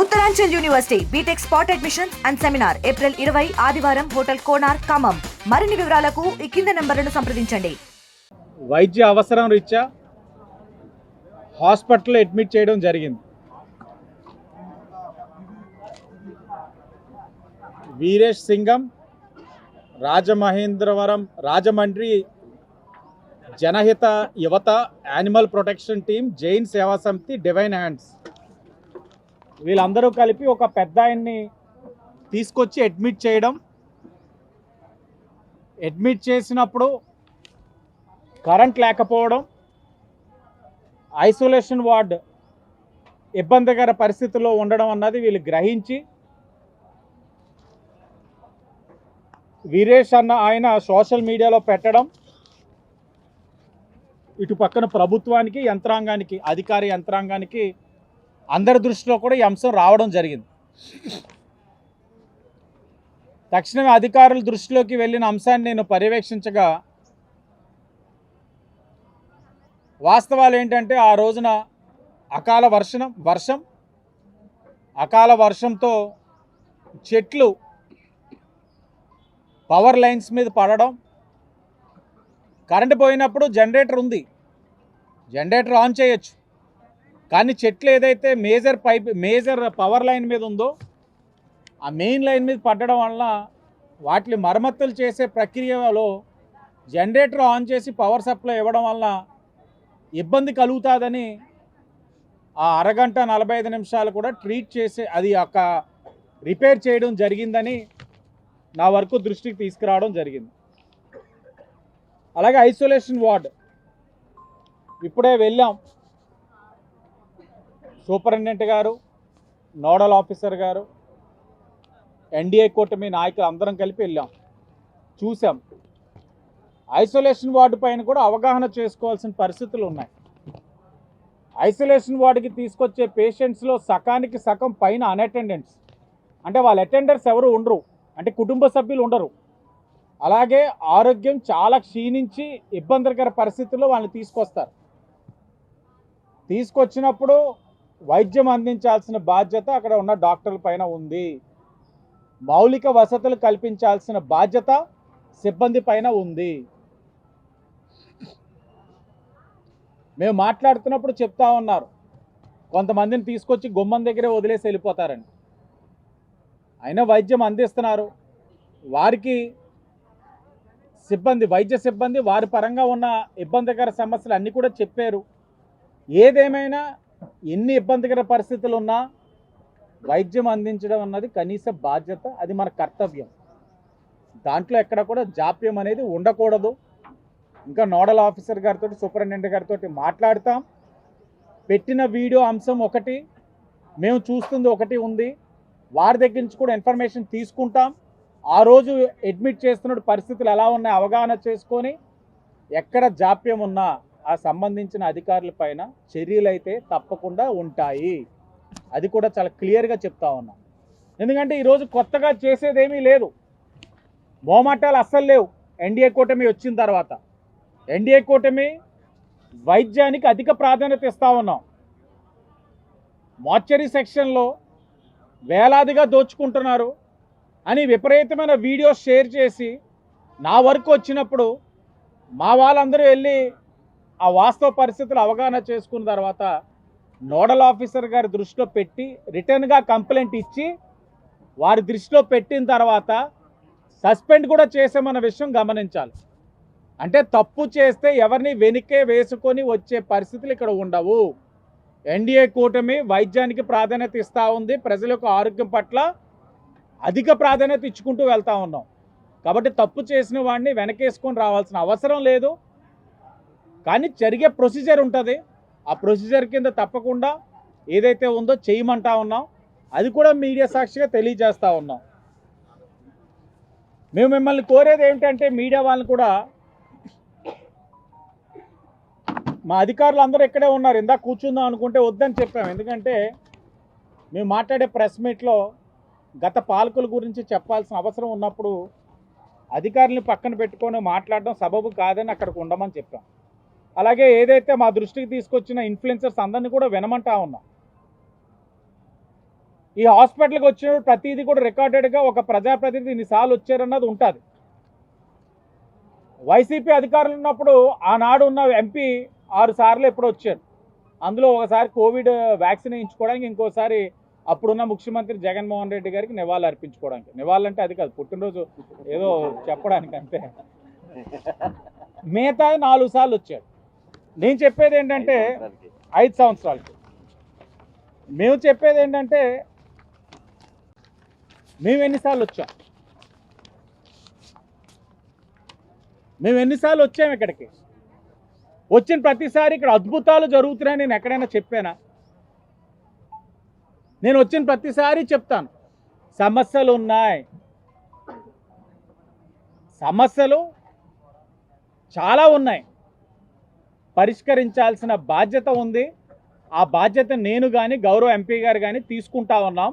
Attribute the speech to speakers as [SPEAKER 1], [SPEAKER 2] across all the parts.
[SPEAKER 1] Uttaranchal university BTech spot admissions and seminar April 20 ఆదివారం hotel కోనార్ Khammam. మరిన్ని వివరాలకు ఈ కింద నంబర్లను సంప్రదించండి.
[SPEAKER 2] వైద్య అవసరం రీత్యా హాస్పిటల్లో అడ్మిట్ చేయడం జరిగింది. వీరేష్ సింగం, రాజమండ్రి జనహిత యువత, యానిమల్ ప్రొటెక్షన్ టీమ్, జైన్ సేవా సమితి, డివైన్ హ్యాండ్స్ వీళ్ళందరూ కలిపి ఒక పెద్ద ఆయన్ని తీసుకొచ్చి అడ్మిట్ చేయడం. అడ్మిట్ చేసినప్పుడు కరెంట్ లేకపోవడం, ఐసోలేషన్ వార్డ్ ఇబ్బందికర పరిస్థితుల్లో ఉండడం అన్నది వీళ్ళు గ్రహించి వీరేష్ అన్న ఆయన సోషల్ మీడియాలో పెట్టడం, ఇటు పక్కన ప్రభుత్వానికి, యంత్రాంగానికి, అధికార యంత్రాంగానికి అందరి దృష్టిలో కూడా ఈ అంశం రావడం జరిగింది. తక్షణమే అధికారుల దృష్టిలోకి వెళ్ళిన అంశాన్ని నేను పర్యవేక్షించగా వాస్తవాలు ఏంటంటే ఆ రోజున అకాల వర్షంతో చెట్లు పవర్ లైన్స్ మీద పడడం, కరెంటు పోయినప్పుడు జనరేటర్ ఉంది, జనరేటర్ ఆన్ చేయొచ్చు, కానీ చెట్లు ఏదైతే మేజర్ పవర్ లైన్ మీద ఉందో ఆ మెయిన్ లైన్ మీద పడడం వల్ల వాటిని మరమ్మతులు చేసే ప్రక్రియలో జనరేటర్ ఆన్ చేసి పవర్ సప్లై ఇవ్వడం వల్ల ఇబ్బంది కలుగుతుందని ఆ అరగంట 45 నిమిషాలు కూడా ట్రీట్ చేసి అది ఒక రిపేర్ చేయడం జరిగిందని నా వరకు దృష్టికి తీసుకురావడం జరిగింది. అలాగే ఐసోలేషన్ వార్డ్ ఇప్పుడే వెళ్ళాం, సూపరింటెండెంట్ గారు, నోడల్ ఆఫీసర్ గారు, ఎన్డీఏ కూటమి నాయకులు అందరం కలిపి వెళ్ళాం, చూసాం. ఐసోలేషన్ వార్డు పైన కూడా అవగాహన చేసుకోవాల్సిన పరిస్థితులు ఉన్నాయి. ఐసోలేషన్ వార్డుకి తీసుకొచ్చే పేషెంట్స్లో సకానికి సగం పైన అన్అటెండెంట్స్, అంటే వాళ్ళ అటెండర్స్ ఎవరు ఉండరు, అంటే కుటుంబ సభ్యులు ఉండరు. అలాగే ఆరోగ్యం చాలా క్షీణించి ఇబ్బందికర పరిస్థితుల్లో వాళ్ళని తీసుకొస్తారు. తీసుకొచ్చినప్పుడు వైద్యం అందించాల్సిన బాధ్యత అక్కడ ఉన్న డాక్టర్ల పైన ఉంది, మౌలిక వసతులు కల్పించాల్సిన బాధ్యత సిబ్బంది పైన ఉంది. మేము మాట్లాడుతున్నప్పుడు చెప్తా ఉన్నారు, కొంతమందిని తీసుకొచ్చి గుమ్మం దగ్గరే వదిలేసి వెళ్ళిపోతారని. అయినా వైద్యం అందిస్తున్నారు, వారికి వైద్య సిబ్బంది వారి పరంగా ఉన్న ఇబ్బందికర సమస్యలు అన్నీ కూడా చెప్పారు. ఏదేమైనా ఎన్ని ఇబ్బందికర పరిస్థితులు ఉన్నా వైద్యం అందించడం అన్నది కనీస బాధ్యత, అది మన కర్తవ్యం. దాంట్లో ఎక్కడ కూడా జాప్యం అనేది ఉండకూడదు. ఇంకా నోడల్ ఆఫీసర్ గారితో, సూపరింటెండెంట్ గారితో మాట్లాడతాం. పెట్టిన వీడియో అంశం ఒకటి, మేము చూస్తుంది ఒకటి ఉంది, వారి దగ్గర నుంచి కూడా ఇన్ఫర్మేషన్ తీసుకుంటాం. ఆ రోజు అడ్మిట్ చేస్తున్న పరిస్థితులు ఎలా ఉన్నాయి అవగాహన చేసుకొని ఎక్కడ జాప్యం ఉన్నా ఆ సంబంధించిన అధికారుల పైన చర్యలు అయితే తప్పకుండా ఉంటాయి. అది కూడా చాలా క్లియర్గా చెప్తా ఉన్నాం. ఎందుకంటే ఈరోజు కొత్తగా చేసేదేమీ లేదు, మోమాటాలు అస్సలు లేవు. ఎన్డీఏ కూటమి వచ్చిన తర్వాత ఎన్డీఏ కూటమి వైద్యానికి అధిక ప్రాధాన్యత ఇస్తూ ఉన్నాం. మార్చరీ సెక్షన్లో వేలాదిగా దోచుకుంటున్నారు అని విపరీతమైన వీడియోస్ షేర్ చేసి నా వరకు వచ్చినప్పుడు మా వాళ్ళందరూ వెళ్ళి ఆ వాస్తవ పరిస్థితులు అవగాహన చేసుకున్న తర్వాత నోడల్ ఆఫీసర్ గారి దృష్టిలో పెట్టి రిటర్న్గా కంప్లైంట్ ఇచ్చి వారి దృష్టిలో పెట్టిన తర్వాత సస్పెండ్ కూడా చేసామన్న విషయం గమనించాలి. అంటే తప్పు చేస్తే ఎవరిని వెనకే వేసుకొని వచ్చే పరిస్థితులు ఇక్కడ ఉండవు. ఎన్డీఏ కూటమి వైద్యానికి ప్రాధాన్యత ఇస్తూ ఉంది, ప్రజల యొక్క ఆరోగ్యం పట్ల అధిక ప్రాధాన్యత ఇచ్చుకుంటూ వెళ్తూ ఉన్నాం. కాబట్టి తప్పు చేసిన వాడిని వెనకేసుకొని రావాల్సిన అవసరం లేదు. కానీ జరిగే ప్రొసీజర్ ఉంటుంది, ఆ ప్రొసీజర్ కింద తప్పకుండా ఏదైతే ఉందో చేయమంటా ఉన్నాం. అది కూడా మీడియా సాక్షిగా తెలియజేస్తూ ఉన్నాం. మేము మిమ్మల్ని కోరేది ఏమిటంటే, మీడియా వాళ్ళని కూడా, మా అధికారులు అందరూ ఇక్కడే ఉన్నారు, ఇందాక కూర్చుందాం అనుకుంటే వద్దని చెప్పాము. ఎందుకంటే మేము మాట్లాడే ప్రెస్ మీట్లో గత పాలకుల గురించి చెప్పాల్సిన అవసరం ఉన్నప్పుడు అధికారులను పక్కన పెట్టుకొని మాట్లాడడం సబబు కాదని అక్కడికి ఉండమని చెప్పాం. అలాగే ఏదైతే మా దృష్టికి తీసుకొచ్చిన ఇన్ఫ్లుయెన్సర్స్ అందరినీ కూడా వినమంటా ఉన్నాం. ఈ హాస్పిటల్కి వచ్చినప్పుడు ప్రతిదీ కూడా రికార్డెడ్గా ఒక ప్రజాప్రతినిధి ఇన్నిసార్లు వచ్చారన్నది ఉంటుంది. వైసీపీ అధికారులు ఉన్నప్పుడు ఆనాడు ఉన్న ఎంపీ 6 సార్లు ఎప్పుడు వచ్చారు. అందులో ఒకసారి కోవిడ్ వ్యాక్సిన్ వేయించుకోవడానికి, ఇంకోసారి అప్పుడున్న ముఖ్యమంత్రి జగన్మోహన్ రెడ్డి గారికి నివాళులు అర్పించుకోవడానికి. నివాళులు అంటే అది కాదు, పుట్టినరోజు ఏదో చెప్పడానికి అంతే. మిగతా 4 సార్లు వచ్చాడు. నేను చెప్పేది ఏంటంటే 5 సంవత్సరాలకి మేము చెప్పేది ఏంటంటే మేము ఎన్నిసార్లు వచ్చాం, మేము ఎన్నిసార్లు వచ్చాము ఇక్కడికి. వచ్చిన ప్రతిసారి ఇక్కడ అద్భుతాలు జరుగుతున్నాయని నేను ఎక్కడైనా చెప్పానా? నేను వచ్చిన ప్రతిసారి చెప్తాను, సమస్యలు ఉన్నాయి, సమస్యలు చాలా ఉన్నాయి, పరిష్కరించాల్సిన బాధ్యత ఉంది. ఆ బాధ్యత నేను కానీ గౌరవ ఎంపీ గారు కానీ తీసుకుంటా ఉన్నాం.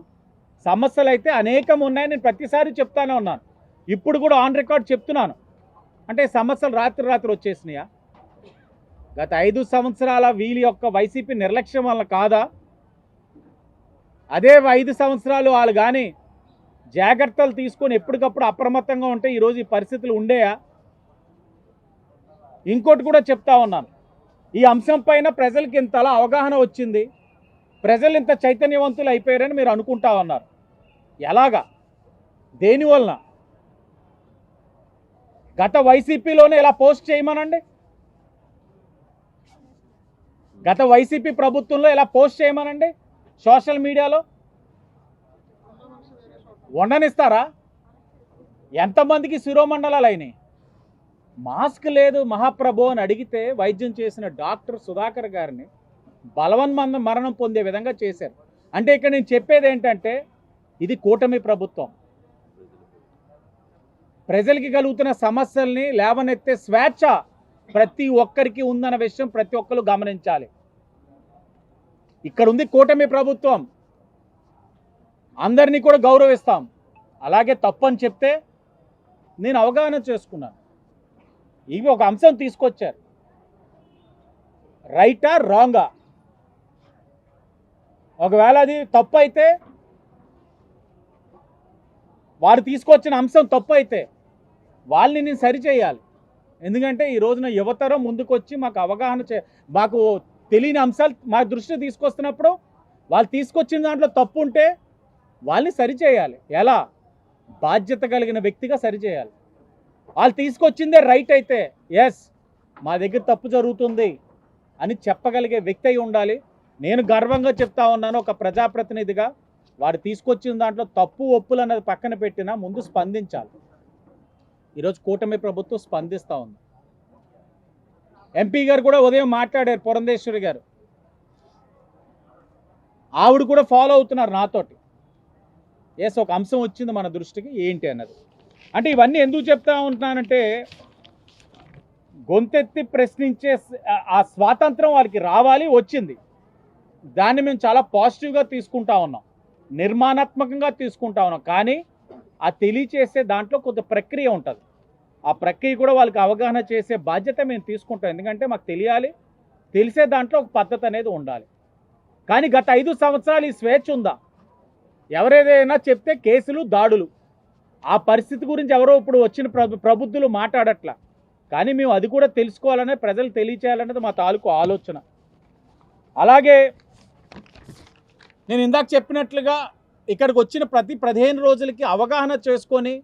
[SPEAKER 2] సమస్యలు అయితే అనేకం ఉన్నాయి, నేను ప్రతిసారి చెప్తానే ఉన్నాను. ఇప్పుడు కూడా ఆన్ రికార్డ్ చెప్తున్నాను. అంటే సమస్యలు రాత్రి వచ్చేసినాయా? గత 5 సంవత్సరాల వీళ్ళ యొక్క వైసీపీ నిర్లక్ష్యం వల్ల కాదా? అదే 5 సంవత్సరాలు వాళ్ళు కానీ జాగ్రత్తలు తీసుకొని ఎప్పటికప్పుడు అప్రమత్తంగా ఉంటే ఈరోజు ఈ పరిస్థితులు ఉండేయా? ఇంకోటి కూడా చెప్తా ఉన్నాను, ఈ అంశం పైన ప్రజలకి ఇంతలా అవగాహన వచ్చింది, ప్రజలు ఇంత చైతన్యవంతులు అయిపోయారని మీరు అనుకుంటా ఉన్నారు. ఎలాగా? దేనివలన? గత వైసీపీలోనే ఇలా పోస్ట్ చేయమనండి, గత వైసీపీ ప్రభుత్వంలో ఇలా పోస్ట్ చేయమనండి సోషల్ మీడియాలో. ఉండనిస్తారా? ఎంతమందికి శిరోమండలాలు అయినాయి? మాస్క్ లేదు మహాప్రభు అని అడిగితే వైద్యం చేసిన డాక్టర్ సుధాకర్ గారిని బలవన్మంద మరణం పొందే విధంగా చేశారు. అంటే ఇక్కడ నేను చెప్పేది ఏంటంటే ఇది కూటమి ప్రభుత్వం. ప్రజలకి కలుగుతున్న సమస్యల్ని లేవనెత్తే స్వేచ్ఛ ప్రతి ఒక్కరికి ఉందన్న విషయం ప్రతి ఒక్కరు గమనించాలి. ఇక్కడ ఉంది కూటమి ప్రభుత్వం, అందరినీ కూడా గౌరవిస్తాం. అలాగే తప్పని చెప్తే నేను అవగాహన చేసుకున్నాను. ఇవి ఒక అంశం తీసుకొచ్చారు, రైటా రాంగా? ఒకవేళ అది తప్పు అయితే, వారు తీసుకొచ్చిన అంశం తప్పు అయితే వాళ్ళని నేను సరిచేయాలి. ఎందుకంటే ఈ రోజున యువతరం ముందుకొచ్చి మాకు అవగాహన మాకు తెలియని అంశాలు మా దృష్టి తీసుకొస్తున్నప్పుడు వాళ్ళు తీసుకొచ్చిన దాంట్లో తప్పు ఉంటే వాళ్ళని సరిచేయాలి. ఎలా? బాధ్యత కలిగిన వ్యక్తిగా సరిచేయాలి. వాళ్ళు తీసుకొచ్చిందే రైట్ అయితే ఎస్ మా దగ్గర తప్పు జరుగుతుంది అని చెప్పగలిగే వ్యక్తి అయి ఉండాలి. నేను గర్వంగా చెప్తా ఉన్నాను, ఒక ప్రజాప్రతినిధిగా వారు తీసుకొచ్చిన దాంట్లో తప్పు ఒప్పులు అన్నది పక్కన పెట్టినా ముందు స్పందించాలి. ఈరోజు కూటమి ప్రభుత్వం స్పందిస్తూ ఉంది. ఎంపీ గారు కూడా ఉదయం మాట్లాడారు, పురంధేశ్వరి గారు, ఆవిడ కూడా ఫాలో అవుతున్నారు నాతోటి. ఎస్ ఒక అంశం వచ్చింది మన దృష్టికి ఏంటి అన్నది. అంటే ఇవన్నీ ఎందుకు చెప్తా ఉంటున్నానంటే గొంతెత్తి ప్రశ్నించే ఆ స్వాతంత్రం వారికి రావాలి, వచ్చింది. దాన్ని మేము చాలా పాజిటివ్గా తీసుకుంటా ఉన్నాం, నిర్మాణాత్మకంగా తీసుకుంటా ఉన్నాం. కానీ ఆ తెలియచేసే దాంట్లో కొంత ప్రక్రియ ఉంటుంది. ఆ ప్రక్రియ కూడా వాళ్ళకి అవగాహన చేసే బాధ్యత మేము తీసుకుంటాం. ఎందుకంటే మాకు తెలియాలి, తెలిసే దాంట్లో ఒక పద్ధతి అనేది ఉండాలి. కానీ గత 5 సంవత్సరాలు ఈ స్వేచ్ఛ ఉందా? ఎవరేదైనా చెప్తే కేసులు, దాడులు. ఆ పరిస్థితి గురించి ఎవరో ఇప్పుడు వచ్చిన ప్రబుద్ధులు మాట్లాడట్లా. కానీ మేము అది కూడా తెలుసుకోవాలనే, ప్రజలు తెలియచేయాలనేది మా తాలూకు ఆలోచన. అలాగే నేను ఇందాక చెప్పినట్లుగా ఇక్కడికి వచ్చిన ప్రతి 15 రోజులకి అవగాహన చేసుకొని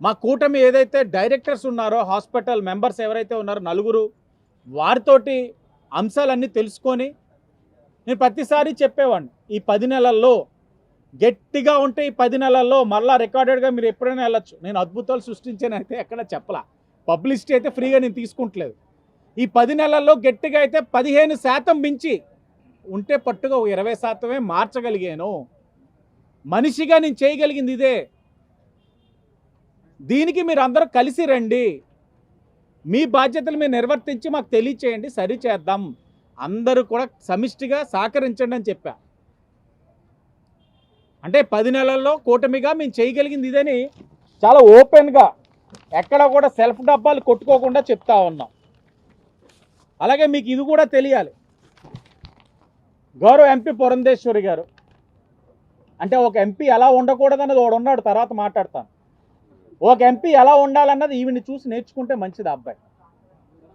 [SPEAKER 2] మా కూటమి ఏదైతే డైరెక్టర్స్ ఉన్నారో, హాస్పిటల్ మెంబర్స్ ఎవరైతే ఉన్నారో 4 వారితోటి అంశాలన్నీ తెలుసుకొని నేను ప్రతిసారి చెప్పేవాడిని, ఈ 10 నెలల్లో గట్టిగా ఉంటే ఈ 10 నెలల్లో మళ్ళీ రికార్డెడ్గా మీరు ఎప్పుడైనా వెళ్ళొచ్చు. నేను అద్భుతాలు సృష్టించానైతే ఎక్కడ చెప్పలా, పబ్లిసిటీ అయితే ఫ్రీగా నేను తీసుకుంటలేదు. ఈ 10 నెలల్లో గట్టిగా అయితే 15% మించి ఉంటే పట్టుగా 20% మార్చగలిగాను. మనిషిగా నేను చేయగలిగింది ఇదే. దీనికి మీరు అందరూ కలిసి రండి, మీ బాధ్యతలు మీరు నిర్వర్తించి మాకు తెలియచేయండి, సరిచేద్దాం, అందరూ కూడా సమిష్టిగా సహకరించండి అని చెప్పా. అంటే 10 నెలల్లో కూటమిగా మేము చేయగలిగింది ఇదని చాలా ఓపెన్గా, ఎక్కడ కూడా సెల్ఫ్ డబ్బాలు కొట్టుకోకుండా చెప్తా ఉన్నాం. అలాగే మీకు ఇది కూడా తెలియాలి, గౌరవ ఎంపీ పురంధేశ్వరి గారు అంటే ఒక ఎంపీ ఎలా ఉండకూడదన్నది వాడు ఉన్నాడు, తర్వాత మాట్లాడతాను. ఒక ఎంపీ ఎలా ఉండాలన్నది ఈవిని చూసి నేర్చుకుంటే మంచిది అబ్బాయి.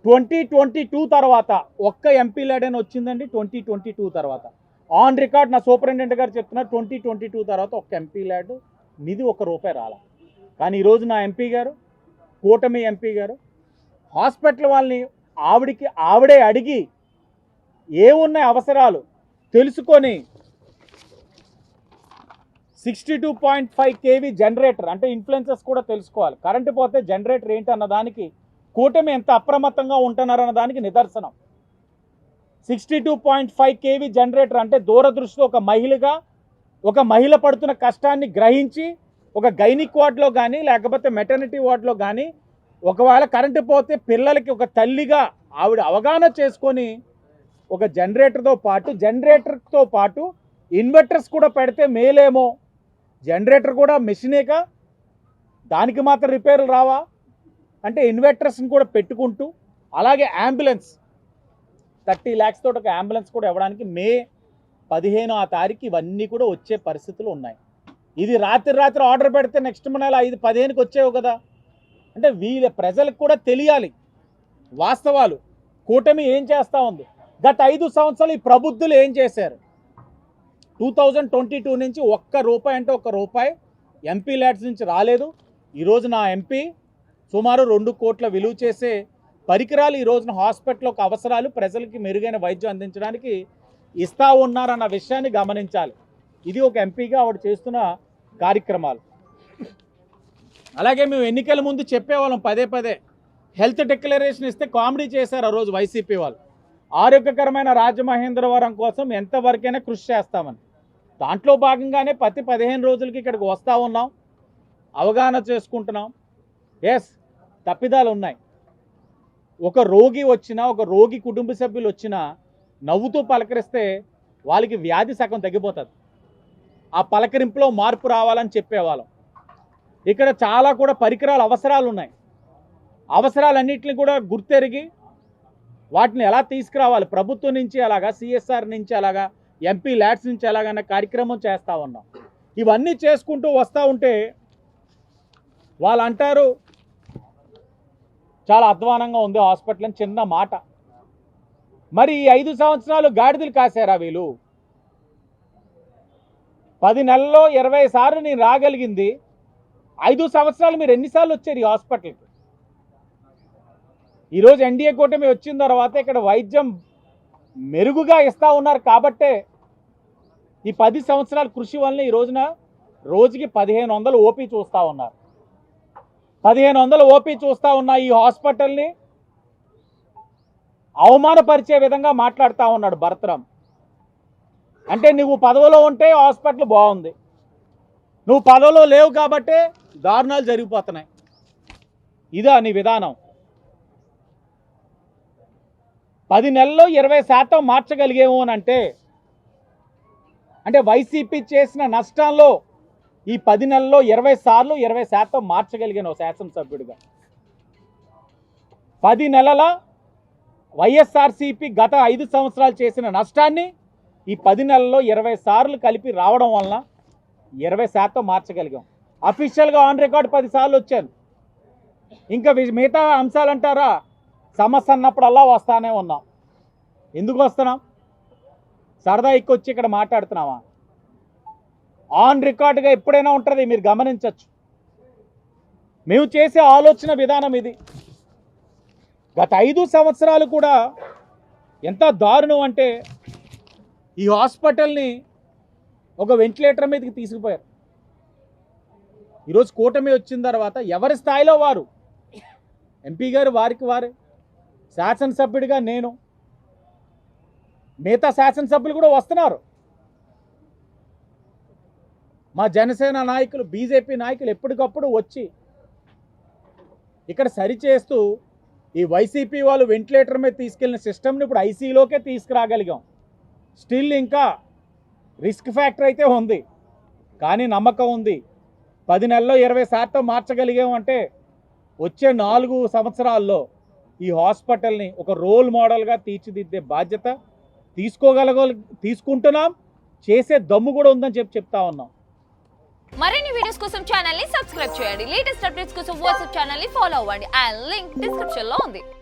[SPEAKER 2] 2022 తర్వాత ఒక్క ఎంపీ ల్యాడ్ అని వచ్చిందండి. 2022 తర్వాత ఆన్ రికార్డ్ నా సూపరింటెండెంట్ గారు చెప్తున్నారు, 2022 తర్వాత ఒక్క ఎంపీ ల్యాడ్ నిధి ₹1 రాల. కానీ ఈరోజు నా ఎంపీ గారు, కూటమి ఎంపీ గారు హాస్పిటల్ వాళ్ళని ఆవిడే అడిగి ఏమున్నాయి అవసరాలు తెలుసుకొని 62.5 kV జనరేటర్, అంటే ఇన్ఫ్లుయెన్సెస్ కూడా తెలుసుకోవాలి. కరెంటు పోతే జనరేటర్ ఏంటి అన్న దానికి కూటమి ఎంత అప్రమత్తంగా ఉంటున్నారన్న దానికి నిదర్శనం. 62.5 kV జనరేటర్ అంటే దూరదృష్టితో ఒక మహిళ పడుతున్న కష్టాన్ని గ్రహించి ఒక గైనిక్ వార్డులో కానీ లేకపోతే మెటర్నిటీ వార్డులో కానీ ఒకవేళ కరెంటు పోతే పిల్లలకి ఒక తల్లిగా ఆవిడ అవగాహన చేసుకొని ఒక జనరేటర్తో పాటు ఇన్వర్టర్స్ కూడా పెడితే మేలేమో. జనరేటర్ కూడా మెషినేగా, దానికి మాత్రం రిపేర్లు రావా అంటే ఇన్వర్టర్స్ని కూడా పెట్టుకుంటూ, అలాగే అంబులెన్స్ 30 lakhs తోటి ఒక అంబులెన్స్ కూడా ఇవ్వడానికి మే 15వ తారీఖు ఇవన్నీ కూడా వచ్చే పరిస్థితులు ఉన్నాయి. ఇది రాత్రి ఆర్డర్ పెడితే నెక్స్ట్ నెల 5-15కి వచ్చేవి కదా. అంటే ప్రజలకు కూడా తెలియాలి వాస్తవాలు. కూటమి ఏం చేస్తూ ఉంది, గత 5 సంవత్సరాలు ఈ ప్రబుద్ధులు ఏం చేశారు. 2022 నుంచి ₹1 ఎంపీ ల్యాడ్స్ నుంచి రాలేదు. ఈరోజు నా ఎంపీ సుమారు 2 కోట్ల విలువ చేసే పరికరాలు ఈ రోజున హాస్పిటల్కి అవసరాలు ప్రజలకి మెరుగైన వైద్యం అందించడానికి ఇస్తా ఉన్నారన్న విషయాన్ని గమనించాలి. ఇది ఒక ఎంపీగా ఆవిడ చేస్తున్న కార్యక్రమాలు. అలాగే మేము ఎన్నికల ముందు చెప్పేవాళ్ళం పదే హెల్త్ డిక్లరేషన్ ఇస్తే కామెడీ చేశారు ఆ రోజు వైసీపీ వాళ్ళు. ఆరోగ్యకరమైన రాజమహేంద్రవరం కోసం ఎంతవరకైనా కృషి చేస్తామని. దాంట్లో భాగంగానే ప్రతి 15 రోజులకి ఇక్కడికి వస్తూ ఉన్నాం, అవగాహన చేసుకుంటున్నాం. ఎస్, తప్పిదాలు ఉన్నాయి. ఒక రోగి కుటుంబ సభ్యులు వచ్చినా నవ్వుతూ పలకరిస్తే వాళ్ళకి వ్యాధి సగం తగ్గిపోతుంది. ఆ పలకరింపులో మార్పు రావాలని చెప్పేవాళ్ళం. ఇక్కడ చాలా కూడా పరికరాలు అవసరాలు ఉన్నాయి. అవసరాలన్నింటినీ కూడా గుర్తెరిగి వాటిని ఎలా తీసుకురావాలి, ప్రభుత్వం నుంచి అలాగా, సిఎస్ఆర్ నుంచి అలాగా, ఎంపీ ల్యాడ్స్ నుంచి అలాగన్న కార్యక్రమం చేస్తూ ఉన్నాం. ఇవన్నీ చేసుకుంటూ వస్తూ ఉంటే వాళ్ళు అంటారు చాలా అధ్వానంగా ఉంది హాస్పిటల్ అని. చిన్న మాట. మరి ఈ 5 సంవత్సరాలు గాడిదలు కాశారా వీళ్ళు? 10 నెలల్లో 20 సార్లు నేను రాగలిగింది. 5 సంవత్సరాలు మీరు ఎన్నిసార్లు వచ్చారు ఈ హాస్పిటల్కి? ఈరోజు ఎన్డీఏ కూటమి వచ్చిన తర్వాత ఇక్కడ వైద్యం మెరుగుగా ఇస్తూ ఉన్నారు కాబట్టే ఈ 10 సంవత్సరాల కృషి వల్ల ఈ రోజున రోజుకి 1500 ఓపీ చూస్తూ ఉన్నారు. 1500 ఓపీ చూస్తూ ఉన్న ఈ హాస్పిటల్ని అవమానపరిచే విధంగా మాట్లాడుతూ ఉన్నాడు భరతరాం. అంటే నువ్వు పదవిలో ఉంటే హాస్పిటల్ బాగుంది, నువ్వు పదవిలో లేవు కాబట్టే దారుణాలు జరిగిపోతున్నాయి. ఇదా నీ విధానం? 10 నెలల్లో 20% మార్చగలిగేమో అని అంటే వైసీపీ చేసిన నష్టాల్లో ఈ 10 నెలల్లో 20 సార్లు 20% మార్చగలిగాను శాసనసభ్యుడిగా. 10 నెలల వైఎస్ఆర్సీపీ గత 5 సంవత్సరాలు చేసిన నష్టాన్ని ఈ 10 నెలల్లో 20 సార్లు కలిపి రావడం వలన 20% మార్చగలిగాం. అఫీషియల్గా ఆన్ రికార్డ్ 10 సార్లు వచ్చాను. ఇంకా మిగతా అంశాలు అంటారా, సమస్య అన్నప్పుడల్లా వస్తానే ఉన్నాం. ఎందుకు వస్తున్నాం? సరదా వచ్చి ఇక్కడ మాట్లాడుతున్నావా? ఆన్ రికార్డుగా ఎప్పుడైనా ఉంటుంది, మీరు గమనించవచ్చు. మేము చేసే ఆలోచన విధానం ఇది. గత 5 సంవత్సరాలు కూడా ఎంత దారుణం అంటే ఈ హాస్పిటల్ని ఒక వెంటిలేటర్ మీదకి తీసుకుపోయారు. ఈరోజు కూటమి వచ్చిన తర్వాత ఎవరి స్థాయిలో వారు, ఎంపీ గారు వారికి వారే, శాసనసభ్యుడిగా నేను, మిగతా శాసనసభ్యులు కూడా వస్తున్నారు. మా జనసేన నాయకులు, బీజేపీ నాయకులు ఎప్పటికప్పుడు వచ్చి ఇక్కడ సరిచేస్తూ ఈ వైసీపీ వాళ్ళు వెంటిలేటర్ మీద తీసుకెళ్లిన సిస్టమ్ని ఇప్పుడు ఐసీలోకే తీసుకురాగలిగాం. స్టిల్ ఇంకా రిస్క్ ఫ్యాక్టర్ అయితే ఉంది, కానీ నమ్మకం ఉంది. 10 నెలల్లో 20% మార్చగలిగాం అంటే వచ్చే 4 సంవత్సరాల్లో ఈ హాస్పిటల్ని ఒక రోల్ మోడల్గా తీర్చిదిద్దే బాధ్యత తీసుకుంటున్నాం. చేసే దమ్ము కూడా ఉందని చెప్తా ఉన్నాం.
[SPEAKER 3] మరిన్ని వీడియోస్ కోసం ఛానల్ ని సబ్స్క్రైబ్ చేయండి. లేటెస్ట్ అప్డేట్స్ కోసం వాట్సాప్ ఛానల్ ని ఫాలో అవ్వండి. ఆ లింక్ డిస్క్రిప్షన్ లో ఉంది.